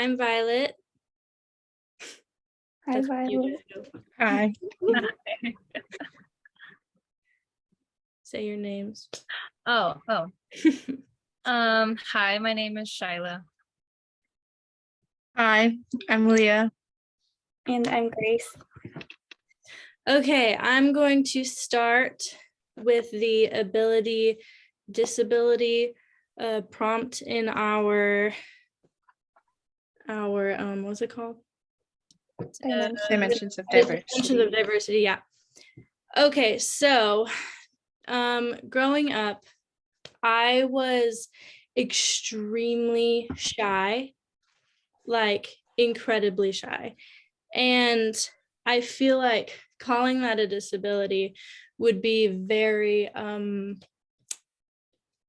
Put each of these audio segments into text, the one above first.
I'm Violet. Hi, That's what you Violet. guys do. Hi. Say your names. Oh. Hi, my name is Shyla. Hi, I'm Leah. And I'm Grace. Okay, I'm going to start with the ability disability prompt in our what's it called? Dimensions of Dimensions diversity. of diversity, yeah. Okay, so growing up, I was extremely shy, like incredibly shy. And I feel like calling that a disability would be very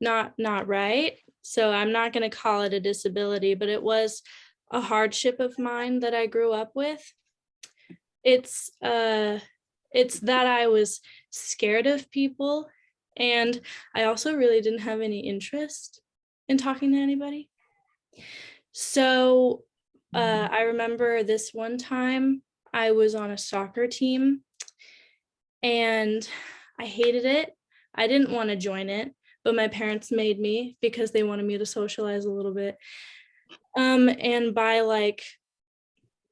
not right. So I'm not going to call it a disability, but it was a hardship of mine that I grew up with. It's that I was scared of people, and I also really didn't have any interest in talking to anybody. So I remember this one time I was on a soccer team and I hated it. I didn't want to join it, but my parents made me because they wanted me to socialize a little bit. And by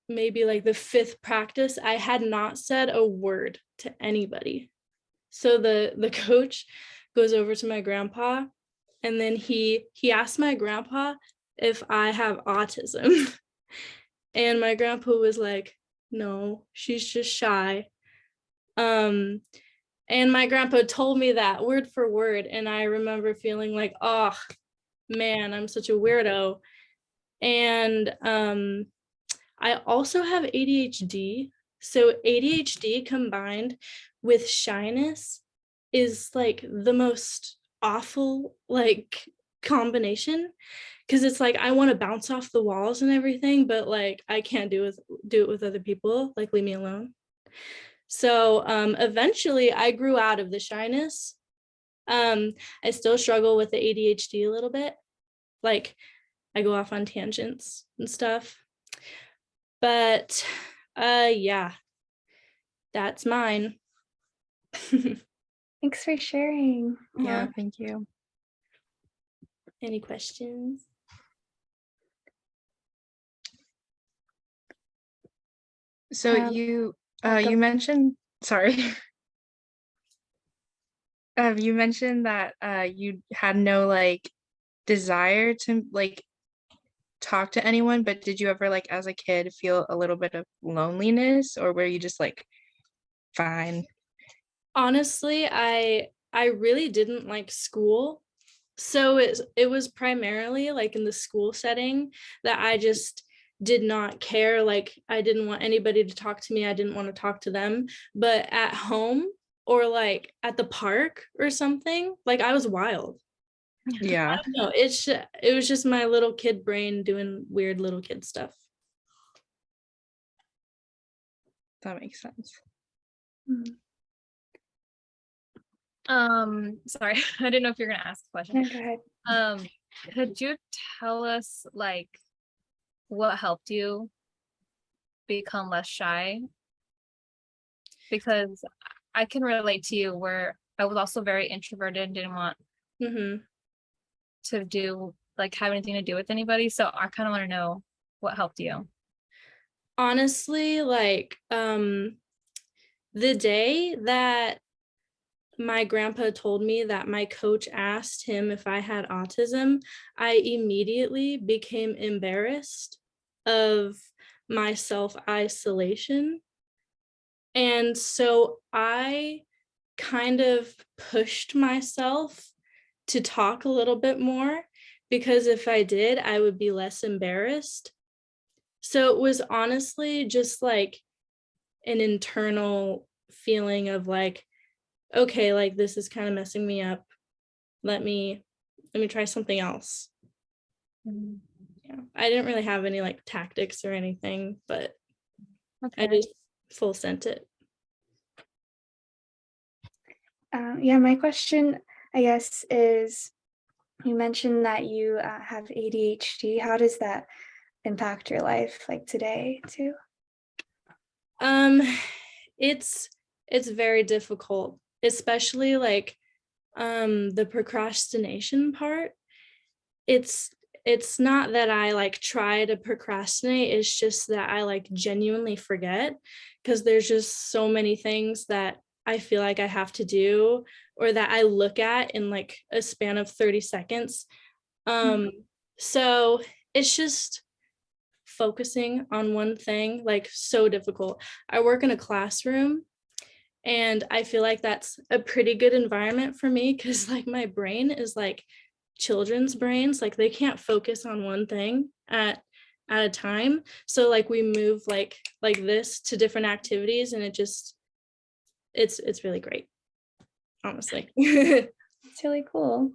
maybe the fifth practice, I had not said a word to anybody. So the coach goes over to my grandpa, and then he asked my grandpa if I have autism. And my grandpa was like, no, she's just shy. And my grandpa told me that word for word, and I remember feeling like, oh man, I'm such a weirdo. And I also have ADHD. So ADHD combined with shyness is the most awful combination, because it's I want to bounce off the walls and everything, but I can't do it with other people. Leave me alone. So eventually I grew out of the shyness. I still struggle with the ADHD a little bit. I go off on tangents and stuff. But yeah, that's mine. Thanks for sharing. Yeah, thank you. Any questions? So you mentioned, sorry. You mentioned that you had no desire to talk to anyone, but did you ever as a kid feel a little bit of loneliness, or were you just fine? Honestly, I really didn't like school. So it was primarily in the school setting that I just did not care. I didn't want anybody to talk to me. I didn't want to talk to them. But at home or at the park or something, I was wild. Yeah. I don't know. It was just my little kid brain doing weird little kid stuff. That makes sense. Sorry, I didn't know if you're gonna ask a question. No, go ahead. Could you tell us what helped you become less shy? Because I can relate to you, where I was also very introverted and didn't want to do have anything to do with anybody. So I kind of want to know what helped you. Honestly, the day that my grandpa told me that my coach asked him if I had autism, I immediately became embarrassed of my self-isolation. And so I kind of pushed myself to talk a little bit more, because if I did, I would be less embarrassed. So it was honestly just an internal feeling of okay, this is kind of messing me up. Let me try something else. Yeah, I didn't really have any tactics or anything, but I just full sent it. Yeah, my question, I guess, is you mentioned that you have ADHD. How does that impact your life like today too? Um, it's very difficult, especially like the procrastination part. It's not that I like try to procrastinate, it's just that I like genuinely forget, because there's just so many things that I feel like I have to do, or that I look at in like a span of 30 seconds. So it's just focusing on one thing, like, so difficult. I work in a classroom, and I feel like that's a pretty good environment for me, because like my brain is like children's brains, like they can't focus on one thing at a time. So like we move like this to different activities, and it's really great, honestly. It's really cool.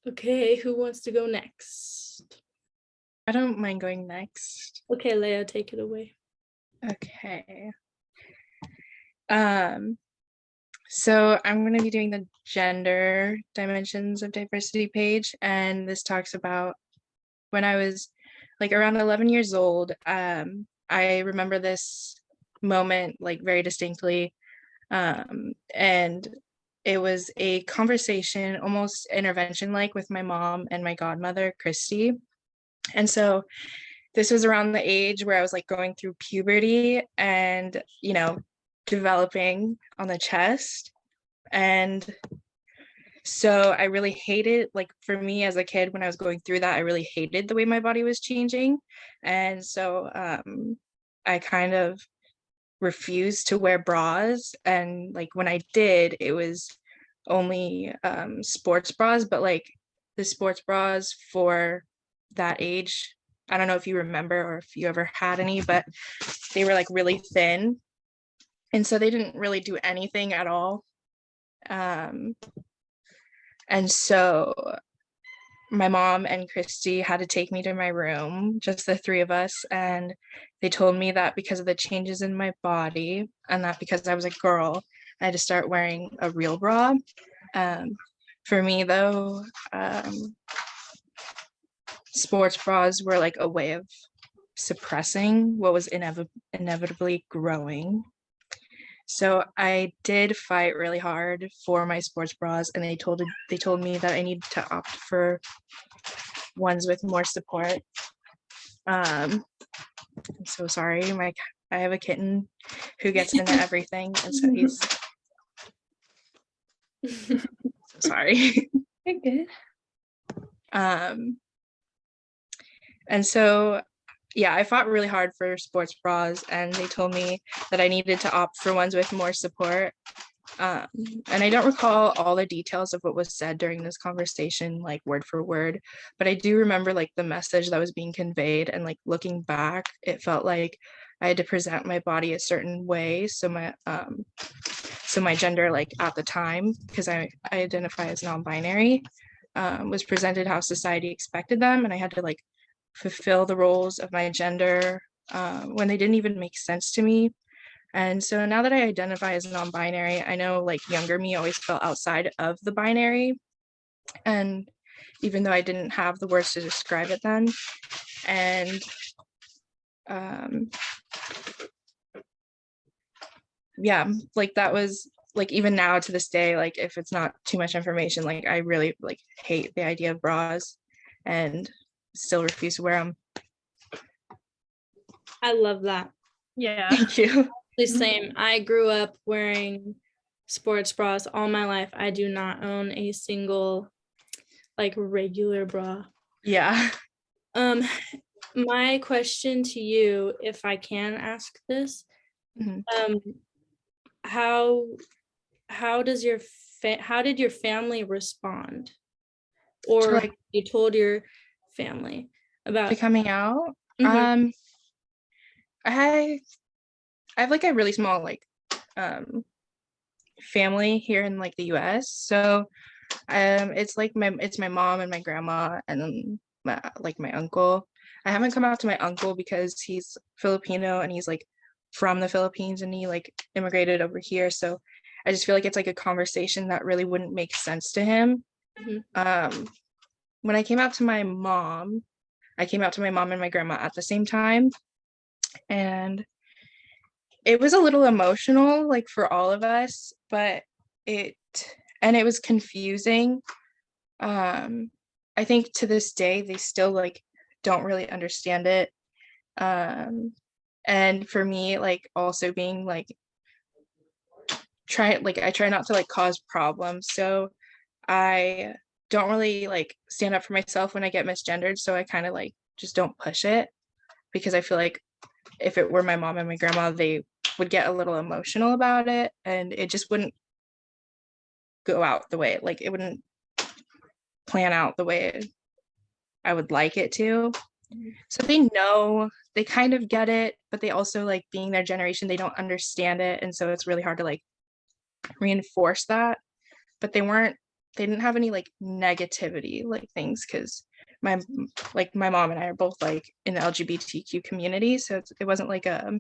Okay, who wants to go next? I don't mind going next. Okay, Leia, take it away. Okay. So I'm going to be doing the gender dimensions of diversity page, and this talks about when I was like around 11 years old. I remember this moment like very distinctly, and it was a conversation, almost intervention like, with my mom and my godmother, Christy. And so this was around the age where I was like going through puberty and, you know, developing on the chest. And so I really hated, like for me as a kid, when I was going through that, I really hated the way my body was changing. And so I kind of refused to wear bras. And like when I did, it was only sports bras, but like the sports bras for that age, I don't know if you remember or if you ever had any, but they were like really thin. And so they didn't really do anything at all. And so my mom and Christy had to take me to my room, just the three of us. And they told me that because of the changes in my body, and that because I was a girl, I had to start wearing a real bra. For me though, sports bras were like a way of suppressing what was inevitably growing. So I did fight really hard for my sports bras, and they told me that I needed to opt for ones with more support. I'm so sorry. I have a kitten who gets into everything, and so he's so sorry. You're good. And so, yeah, I fought really hard for sports bras, and they told me that I needed to opt for ones with more support. And I don't recall all the details of what was said during this conversation, like word for word, but I do remember like the message that was being conveyed, and like looking back, it felt like I had to present my body a certain way. So my gender, like at the time, because I identify as non-binary, was presented how society expected them, and I had to like fulfill the roles of my gender when they didn't even make sense to me. And so now that I identify as non-binary, I know like younger me always felt outside of the binary, and even though I didn't have the words to describe it then. And yeah, like that was like, even now to this day, like if it's not too much information, like I really like hate the idea of bras and still refuse to wear them. I love that. Yeah. Thank you. The same. I grew up wearing sports bras all my life. I do not own a single like regular bra. Yeah. My question to you, if I can ask this, Mhm. how does how did your family respond? Or like you told your family about the coming out. Mhm. I have like a really small like family here in like the US. So it's like it's my mom and my grandma, and then my uncle. I haven't come out to my uncle because he's Filipino, and he's like from the Philippines, and he like immigrated over here. So I just feel like it's like a conversation that really wouldn't make sense to him. Mhm. When I came out to my mom, I came out to my mom and my grandma at the same time, and it was a little emotional, like for all of us, but it was confusing. I think to this day they still like don't really understand it. And for me, like also being like I try not to like cause problems, so I don't really like stand up for myself when I get misgendered, so I kind of like just don't push it, because I feel like if it were my mom and my grandma, they would get a little emotional about it, and it just wouldn't go out the way, like it wouldn't plan out the way I would like it to. So they know, they kind of get it, but they also, like, being their generation, they don't understand it, and so it's really hard to like reinforce that. But they didn't have any like negativity like things, because my mom and I are both like in the LGBTQ community, so it wasn't like a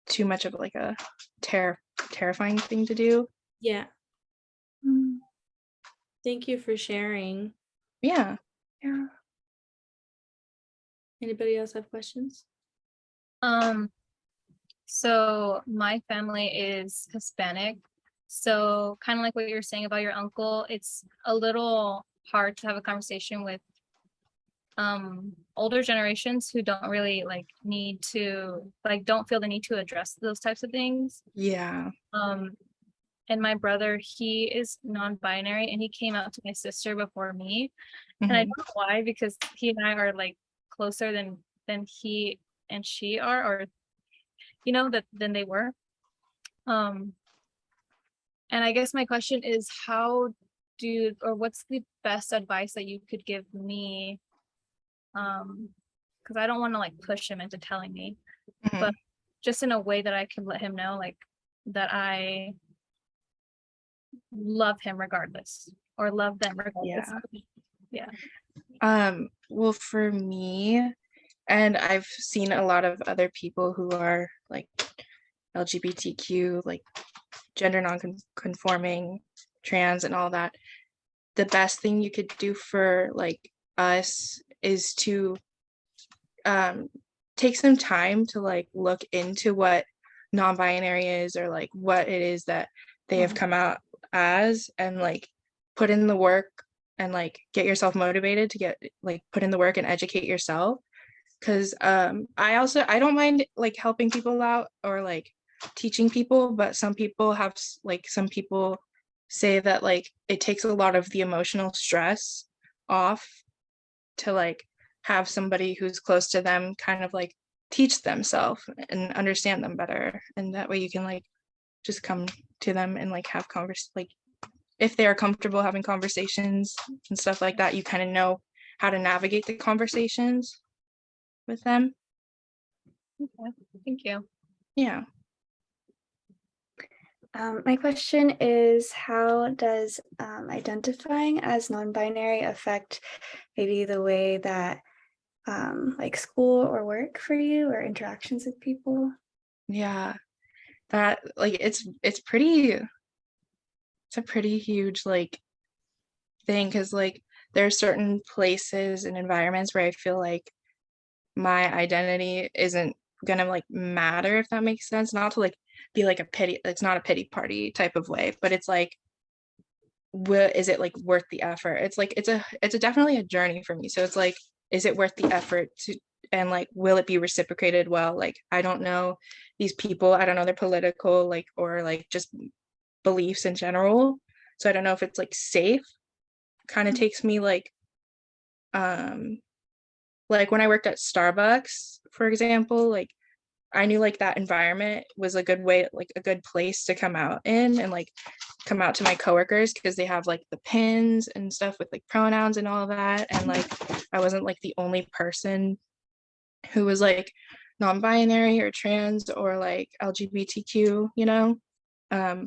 too much of like a terrifying thing to do. Yeah. Mm, Thank you for sharing. Yeah. yeah. Anybody else have questions? So my family is Hispanic. So kind of like what you were saying about your uncle, it's a little hard to have a conversation with older generations who don't really like need to like don't feel the need to address those types of things. Yeah. And my brother, he is non-binary and he came out to my sister before me. And I Mhm. don't know why, because he and I are like closer than he and she are, or than they were. And I guess my question is, what's the best advice that you could give me? Because I don't want to like push him into telling me, Mhm. but just in a way that I can let him know like that I love him regardless, or love them regardless. Yeah. Well, for me, and I've seen a lot of other people who are like LGBTQ, like gender non-conforming, trans, and all that. The best thing you could do for like us is to take some time to like look into what non-binary is, or like what it is that they have come out as, and like put in the work, and like get yourself motivated to get like put in the work and educate yourself. Because I don't mind like helping people out or like teaching people, but some people say that like it takes a lot of the emotional stress off to like have somebody who's close to them kind of like teach themselves and understand them better, and that way you can like just come to them and like have like if they are comfortable having conversations and stuff like that, you kind of know how to navigate the conversations with them. Okay. Thank you. Yeah. My question is, how does identifying as non-binary affect maybe the way that like school or work for you, or interactions with people? Yeah, that like it's a pretty huge like thing, because like there are certain places and environments where I feel like my identity isn't gonna like matter, if that makes sense. Not to like be like it's not a pity party type of way, but it's like, is it like worth the effort? It's like it's a definitely a journey for me. So it's like, is it worth the effort to, and like will it be reciprocated well? Like I don't know these people, I don't know their political like or like just beliefs in general. So I don't know if it's like safe. Kind of takes me like when I worked at Starbucks, for example, like I knew like that environment was a good way, like a good place to come out in and like come out to my coworkers, because they have like the pins and stuff with like pronouns and all of that. And like I wasn't like the only person who was like non-binary or trans or like LGBTQ,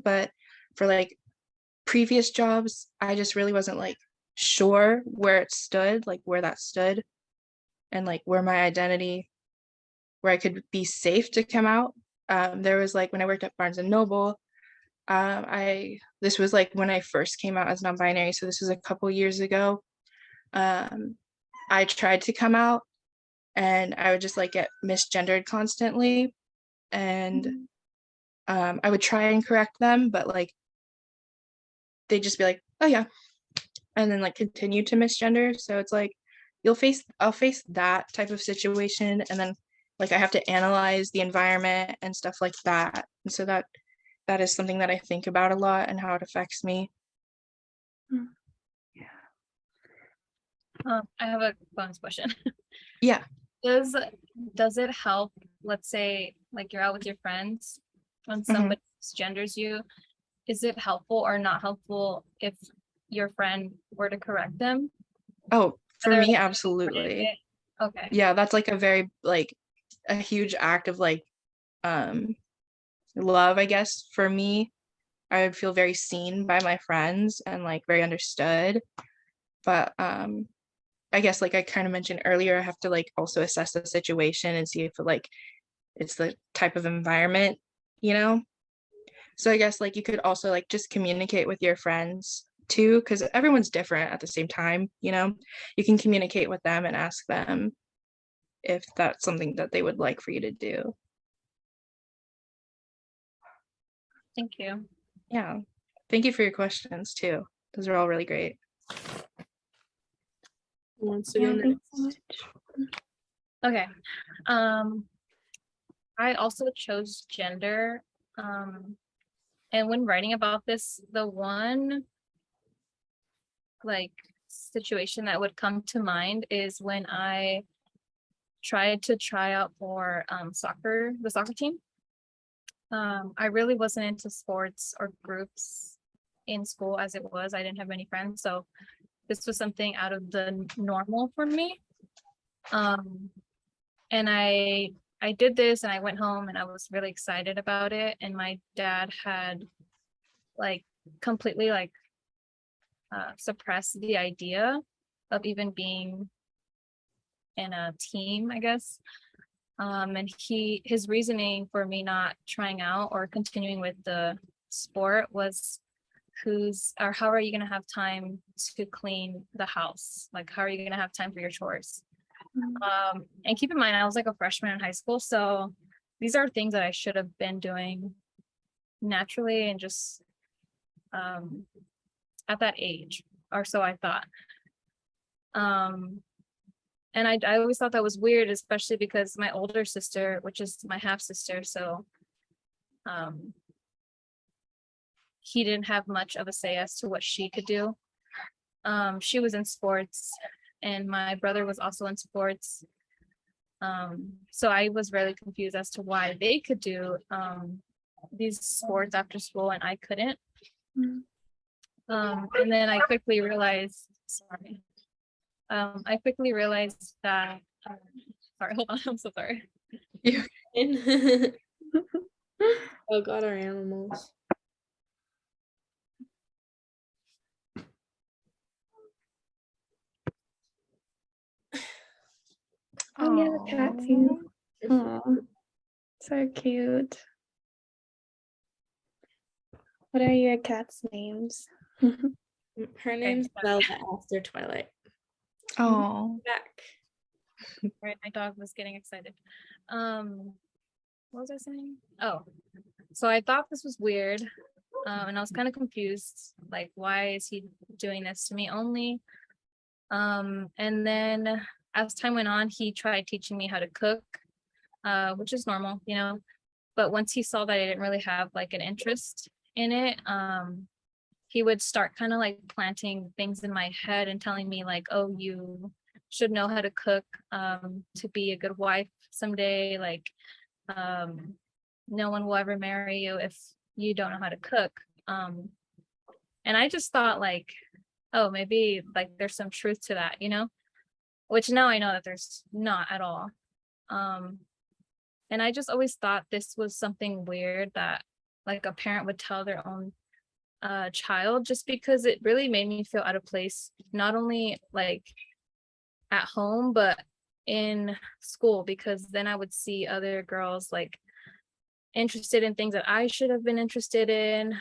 but for like previous jobs, I just really wasn't like sure where that stood, and like where my identity, where I could be safe to come out. There was like when I worked at Barnes and Noble, this was like when I first came out as non-binary, so this was a couple years ago. I tried to come out and I would just like get misgendered constantly. And I would try and correct them, but like they'd just be like, oh yeah, and then like continue to misgender. So it's like I'll face that type of situation, and then like I have to analyze the environment and stuff like that. And so that is something that I think about a lot and how it affects me. I have a bonus question. Yeah. Does it help, let's say, like you're out with your friends, when somebody genders you, is it helpful or not helpful if your friend were to correct them? Oh, for Whether, me, like, absolutely. Okay. Yeah, that's like a very like a huge act of like love, I guess. For me, I would feel very seen by my friends and like very understood. But I guess like I kind of mentioned earlier, I have to like also assess the situation and see if like it's the type of environment, you know? So I guess like you could also like just communicate with your friends too, because everyone's different at the same time, you know? You can communicate with them and ask them if that's something that they would like for you to do. Thank you. Yeah. Thank you for your questions too. Those are all really great. Wants to Yeah, go thanks next. so much. Okay. I also chose gender. And when writing about this, the one like situation that would come to mind is when I tried to try out for the soccer team. I really wasn't into sports or groups in school as it was. I didn't have many friends, so this was something out of the normal for me. And I did this and I went home and I was really excited about it. And my dad had like completely like suppressed the idea of even being in a team, I guess. And his reasoning for me not trying out or continuing with the sport was how are you going to have time to clean the house? Like, how are you going to have time for your chores? And keep in mind, I was like a freshman in high school. So these are things that I should have been doing naturally and just at that age, or so I thought. And I always thought that was weird, especially because my older sister, which is my half sister, so he didn't have much of a say as to what she could do. She was in sports and my brother was also in sports. So I was really confused as to why they could do these sports after school and I couldn't. And then I quickly realized, I quickly realized that, sorry, hold on, I'm so sorry. Oh God, our animals. Oh yeah, the cat too. Oh, so cute. What are your cat's names? Her name's Bella after Twilight. Oh, Back. Right, my dog was getting excited. What was I saying? Oh, so I thought this was weird, and I was kind of confused, like, why is he doing this to me only? And then as time went on, he tried teaching me how to cook, which is normal, you know. But once he saw that I didn't really have like an interest in it, he would start kind of like planting things in my head and telling me like, oh, you should know how to cook to be a good wife someday. Like, no one will ever marry you if you don't know how to cook. And I just thought like, oh, maybe like there's some truth to that, you know, which now I know that there's not at all. And I just always thought this was something weird that like a parent would tell their own child, just because it really made me feel out of place, not only like at home, but in school, because then I would see other girls like interested in things that I should have been interested in,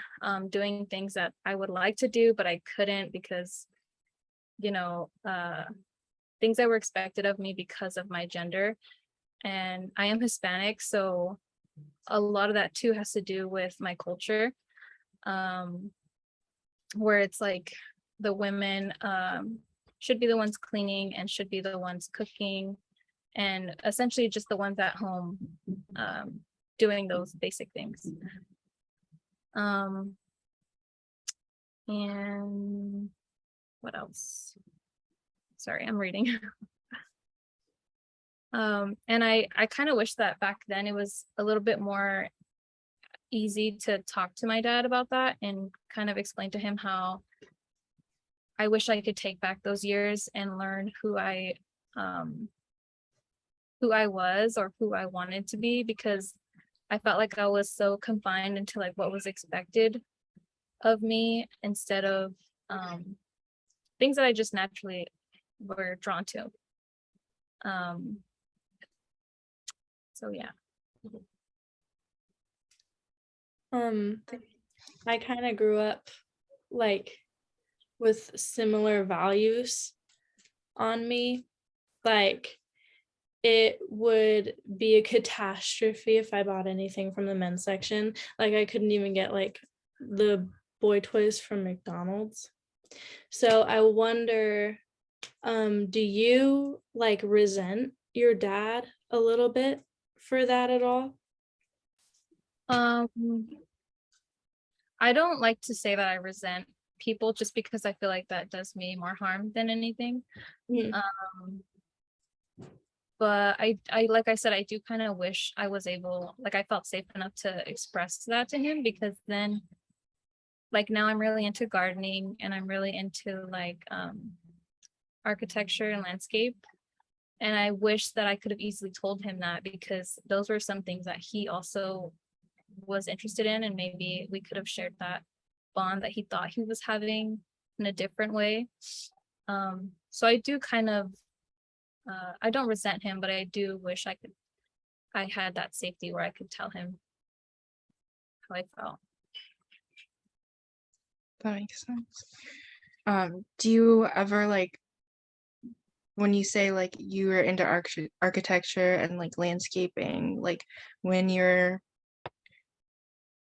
doing things that I would like to do, but I couldn't because, you know, things that were expected of me because of my gender. And I am Hispanic, so a lot of that too has to do with my culture, where it's like the women should be the ones cleaning and should be the ones cooking, and essentially just the ones at home doing those basic things. And what else? Sorry, I'm reading. And I kind of wish that back then it was a little bit more easy to talk to my dad about that and kind of explain to him how I wish I could take back those years and learn who I was or who I wanted to be, because I felt like I was so confined into like what was expected of me instead of things that I just naturally were drawn to. So yeah. I kind of grew up like with similar values on me. Like, it would be a catastrophe if I bought anything from the men's section. Like, I couldn't even get like the boy toys from McDonald's. So I wonder, do you like resent your dad a little bit for that at all? I don't like to say that I resent people just because I feel like that does me more harm than anything. Mm. But I like I said, I do kind of wish I was able, like I felt safe enough to express that to him, because then like now I'm really into gardening and I'm really into like architecture and landscape. And I wish that I could have easily told him that, because those were some things that he also was interested in, and maybe we could have shared that bond that he thought he was having in a different way. So I do kind of I don't resent him, but I do wish I had that safety where I could tell him how I felt. That makes sense. Do you ever like, when you say like you were into architecture and like landscaping, like when you're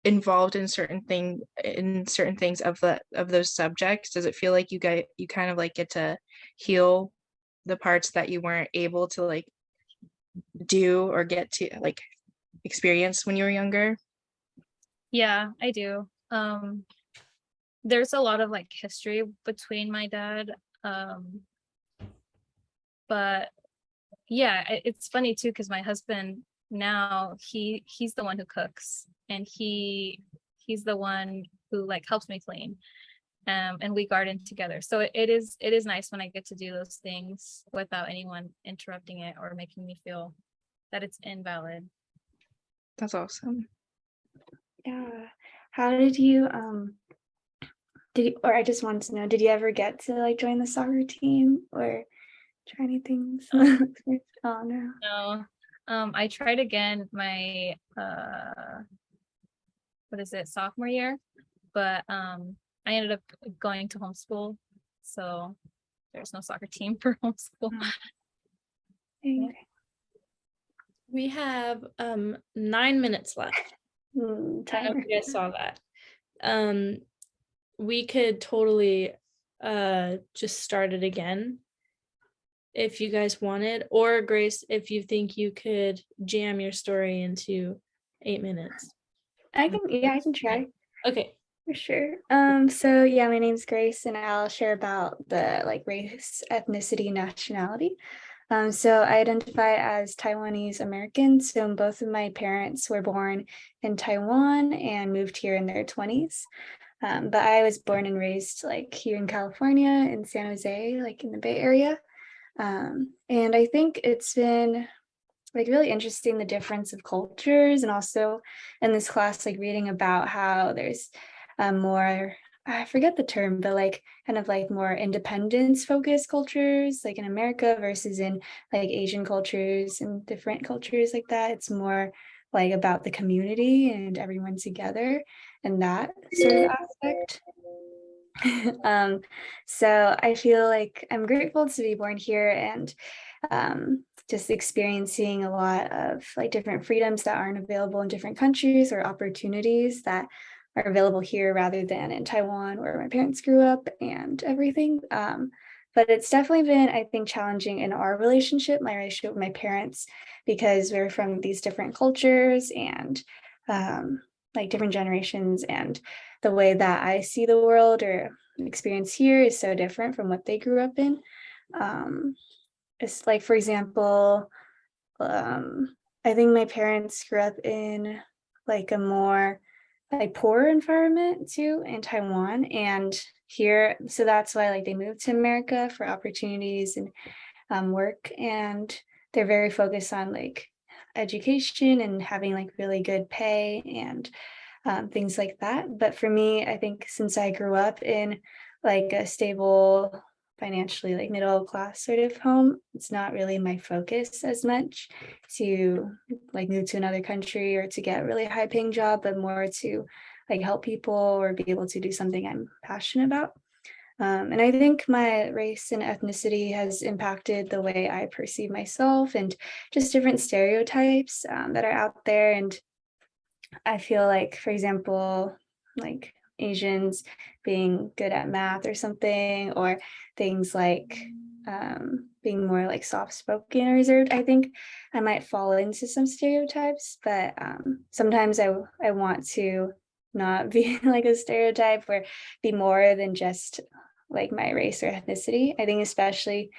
involved in certain things of those subjects, does it feel like you kind of like get to heal the parts that you weren't able to like do or get to like experience when you were younger? Yeah, I do. There's a lot of like history between my dad. But yeah, it's funny too, because my husband now he's the one who cooks, and he's the one who like helps me clean. And we garden together. So it is nice when I get to do those things without anyone interrupting it or making me feel that it's invalid. That's awesome. Yeah. How did you or I just wanted to know, did you ever get to like join the soccer team or try anything? Oh no. No, I tried again my what is it, sophomore year, but I ended up going to homeschool, so there's no soccer team for homeschool. Dang. We have 9 minutes left. I don't know Timer. if you guys saw that. We could totally just start it again if you guys wanted, or Grace, if you think you could jam your story into 8 minutes. I can try. Okay. For sure. So yeah, my name's Grace, and I'll share about the like race, ethnicity, nationality. So I identify as Taiwanese American. So both of my parents were born in Taiwan and moved here in their 20s. But I was born and raised like here in California, in San Jose, like in the Bay Area. And I think it's been like really interesting, the difference of cultures, and also in this class, like reading about how there's more, I forget the term, but like kind of like more independence focused cultures like in America versus in like Asian cultures and different cultures like that. It's more like about the community and everyone together and that sort of aspect. Um, so I feel like I'm grateful to be born here and just experiencing a lot of like different freedoms that aren't available in different countries, or opportunities that are available here rather than in Taiwan where my parents grew up and everything. But it's definitely been, I think, challenging in our relationship, my relationship with my parents, because we're from these different cultures and like different generations, and the way that I see the world or experience here is so different from what they grew up in. It's like, for example, I think my parents grew up in like a more like poor environment too in Taiwan and here. So that's why like they moved to America for opportunities and work. And they're very focused on like education and having like really good pay and things like that. But for me, I think since I grew up in like a stable, financially like middle class sort of home, it's not really my focus as much to like move to another country or to get a really high paying job, but more to like help people or be able to do something I'm passionate about. And I think my race and ethnicity has impacted the way I perceive myself and just different stereotypes that are out there. And I feel like, for example, like Asians being good at math or something, or things like being more like soft spoken or reserved. I think I might fall into some stereotypes, but sometimes I want to not be like a stereotype or be more than just like my race or ethnicity. I think especially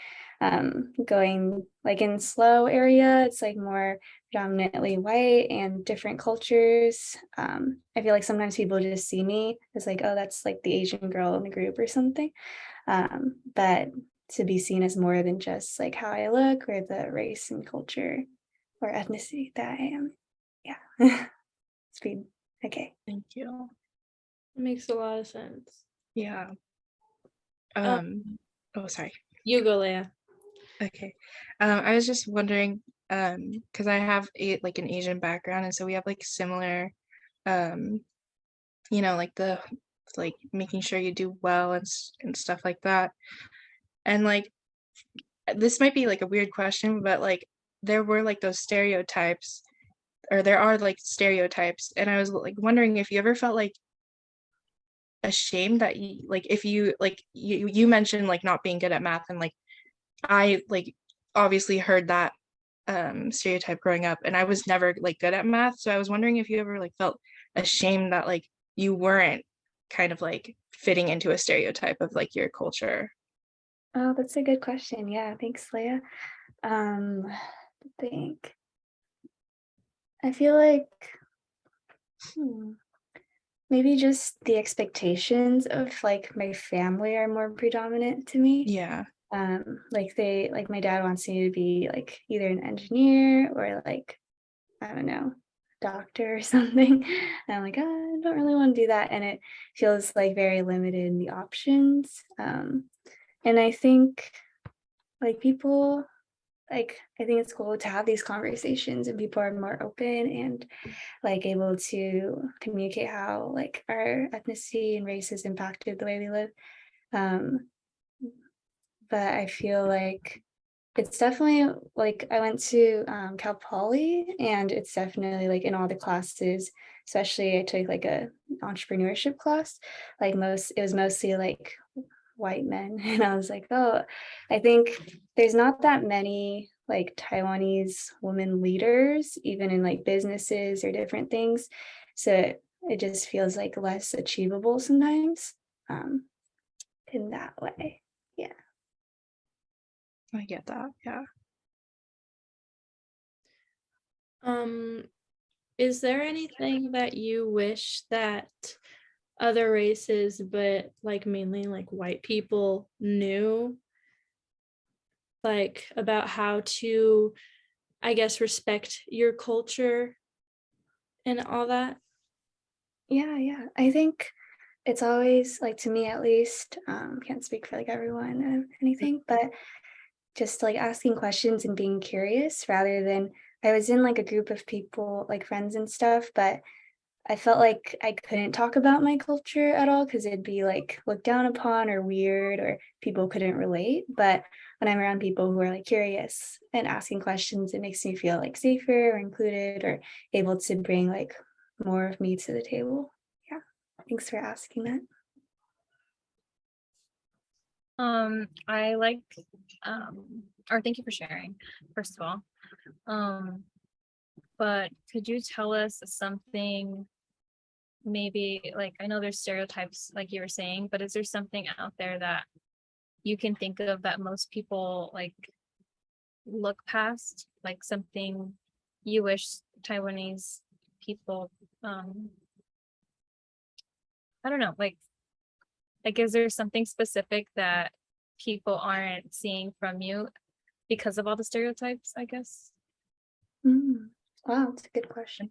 going like in slow area, it's like more predominantly white and different cultures. I feel like sometimes people just see me as like, oh, that's like the Asian girl in the group or something. But to be seen as more than just like how I look or the race and culture or ethnicity that I am. Yeah. It's been okay. Thank you. It makes a lot of sense. Yeah. Oh, sorry. You go, Leah. Okay. I was just wondering, because I have like an Asian background, and so we have like similar, like the like making sure you do well and stuff like that. And like this might be like a weird question, but like there were like those stereotypes, or there are like stereotypes, and I was like wondering if you ever felt like ashamed that you like if you like you mentioned like not being good at math, and like I like obviously heard that stereotype growing up, and I was never like good at math, so I was wondering if you ever like felt ashamed that like you weren't kind of like fitting into a stereotype of like your culture. Oh, that's a good question. Yeah, thanks, Leah. Think. I feel like maybe just the expectations of like my family are more predominant to me. Yeah. Like my dad wants me to be like either an engineer or like, I don't know, doctor or something. And I'm like, oh, I don't really want to do that. And it feels like very limited in the options. And I think like people, like, I think it's cool to have these conversations and people are more open and like able to communicate how like our ethnicity and race has impacted the way we live. Um, but I feel like it's definitely like I went to Cal Poly, and it's definitely like in all the classes, especially I took like a entrepreneurship class, like it was mostly like white men. And I was like, oh, I think there's not that many like Taiwanese women leaders, even in like businesses or different things. So it just feels like less achievable sometimes um, in that way. Yeah. I get that. Yeah. Is there anything that you wish that other races, but like mainly like white people, knew like about how to, I guess, respect your culture and all that? Yeah. I think it's always like, to me at least, can't speak for like everyone or anything, but just like asking questions and being curious rather than, I was in like a group of people, like friends and stuff, but I felt like I couldn't talk about my culture at all because it'd be like looked down upon or weird or people couldn't relate. But when I'm around people who are like curious and asking questions, it makes me feel like safer or included or able to bring like more of me to the table. Yeah. Thanks for asking that. I like, or thank you for sharing, first of all. But could you tell us something, maybe like, I know there's stereotypes like you were saying, but is there something out there that you can think of that most people like look past, like something you wish Taiwanese people, I don't know, like is there something specific that people aren't seeing from you because of all the stereotypes, I guess? Mm, wow, that's a good question.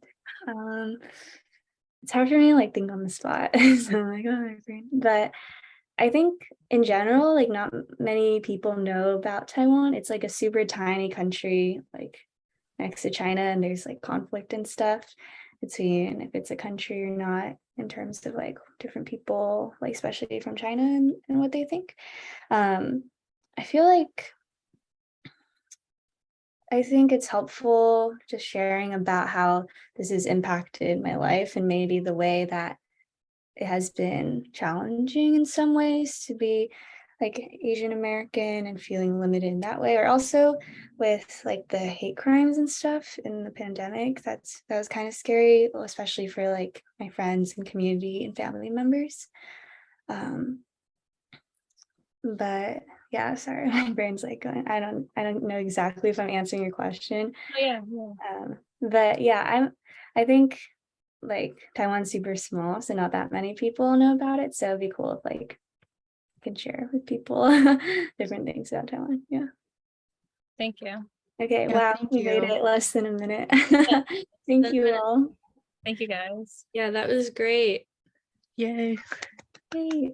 It's hard for me to like think on the spot. So I'm like, oh, my brain. But I think in general, like not many people know about Taiwan. It's like a super tiny country, like next to China, and there's like conflict and stuff between if it's a country or not in terms of like different people, like especially from China and what they think. I feel like I think it's helpful just sharing about how this has impacted my life and maybe the way that it has been challenging in some ways to be like Asian American and feeling limited in that way, or also with like the hate crimes and stuff in the pandemic. That was kind of scary, well, especially for like my friends and community and family members. But yeah, sorry, my brain's like going, I don't know exactly if I'm answering your question. Oh yeah, yeah. But yeah, I think like Taiwan's super small, so not that many people know about it. So it'd be cool if like I could share with people different things about Taiwan. Yeah. Thank you. Okay. Yeah, Wow. thank We made you. it less than a minute. Yeah, Thank you all. Thank you guys. Yeah, that was great. Yay. Yay.